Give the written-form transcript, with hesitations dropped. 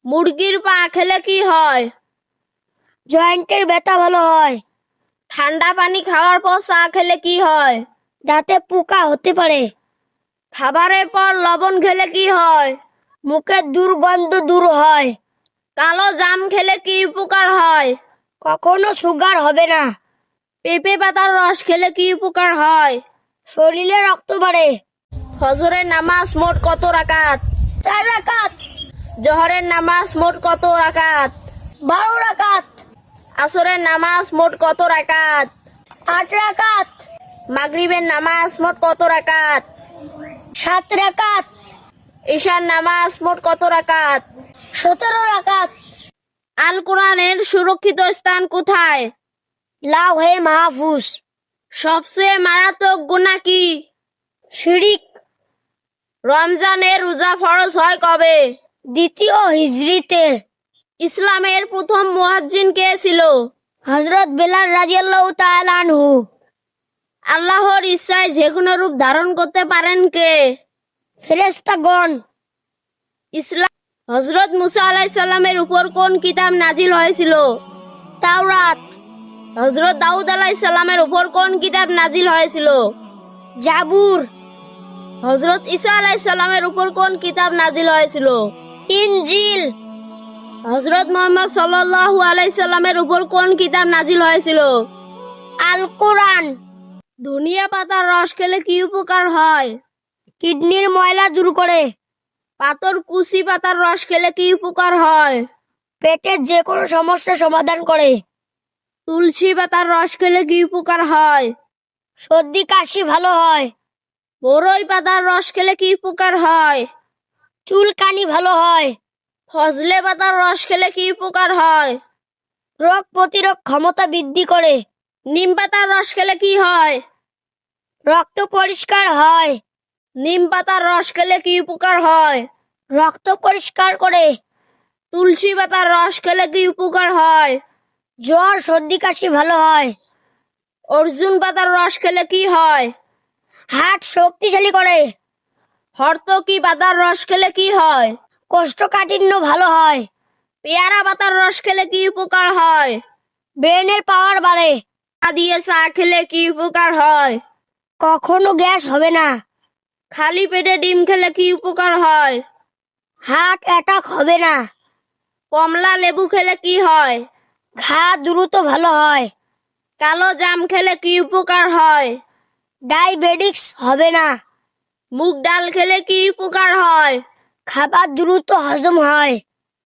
মুরগির পা খেলে কি হয়? জয়েন্টের ব্যথা ভালো হয়। ঠান্ডা পানি খাওয়ার পর চা খেলে কি হয়? দাঁতে পোকা হতে পারে। খাবারের পর লবণ খেলে কি হয়? মুখের দুর্গন্ধ দূর হয়। কালো জাম খেলে কি উপকার হয়? কখনো সুগার হবে না। পেঁপে পাতার রস খেলে কি উপকার হয়? শরীরে রক্ত বাড়ে। ফজরের নামাজ মোট কত রাকাত? 4 রাকাত। জোহরের নামাজ মোট কত রাকাত? 12 রাকাত। আসরের নামাজ মোট কত রাকাত? 8 রাকাত। মাগরিবের নামাজ মোট কত রাকাত? 7 রাকাত। ঈশার নামাজ মোট কত রাকাত? 17 রাকাত। আল কোরআনের সুরক্ষিত স্থান কোথায়? লাউহে মাহফুজ। সবচেয়ে মারাত্মক গুনাহ কি? শিরিক। রমজানের রোজা ফরজ হয় কবে? দ্বিতীয় হিজরিতে। ইসলামের প্রথম মুয়াজ্জিন কে ছিল? হযরত বেলাল রাদিয়াল্লাহু তাআলা আনহু। আল্লাহর ইচ্ছায় যে কোনো রূপ ধারণ করতে পারেন কে? ফেরেশতাগণ। ইসলাম হযরত মুসা আলাইহিস সালামের উপর কোন কিতাব নাজিল হয়েছিল? তাওরাত। হযরত দাউদ আলাইহিস সালামের উপর কোন কিতাব নাজিল হয়েছিল? জাবুর। হযরত ঈসা আলাইহিস সালামের উপর কোন কিতাব নাজিল হয়েছিল? ইনজিল। হযরত মুহাম্মদ সাল্লাল্লাহু আলাইহি সাল্লামের উপর কোন কিতাব নাজিল হয়েছিল? আল কোরআন। ধনিয়া পাতার রস খেলে কি উপকার হয়? কিডনির ময়লা দূর করে। পাতর কুচি পাতার রস খেলে কি উপকার হয়? পেটের যে কোনো সমস্যার সমাধান করে। তুলসী পাতার রস খেলে কি উপকার হয়? সর্দি কাশি ভালো হয়। বরই পাতার রস খেলে কি উপকার হয়? চুলকানি ভালো হয়। ফজলে পাতার রস খেলে কি উপকার হয়? রোগ প্রতিরোধ ক্ষমতা বৃদ্ধি করে। নিম পাতার রস খেলে কি হয়? রক্ত পরিষ্কার হয়। নিম পাতার রস খেলে কি উপকার হয়? রক্ত পরিষ্কার করে। তুলসী পাতার রস খেলে কি উপকার হয়? জ্বর সর্দি কাশি ভালো হয়। অর্জুন পাতার রস খেলে কি হয়? হার্ট শক্তিশালী করে। হর্তকি পাতার রস খেলে কি হয়? কোষ্ঠকাঠিন্য ভালো হয়। পেয়ারা পাতার রস খেলে কি উপকার হয়? ব্রেনের পাওয়ার বাড়ে। চা দিয়ে চা খেলে কি উপকার হয়? কখনো গ্যাস হবে না। খালি পেটে ডিম খেলে কি উপকার হয়? হার্ট অ্যাটাক হবে না। কমলা লেবু খেলে কি হয়? ঘা দ্রুত ভালো হয়। কালো জাম খেলে কি উপকার হয়? ডায়াবেটিস হবে না। মুগ ডাল খেলে কি উপকার হয়? খাবার দ্রুত হজম হয়।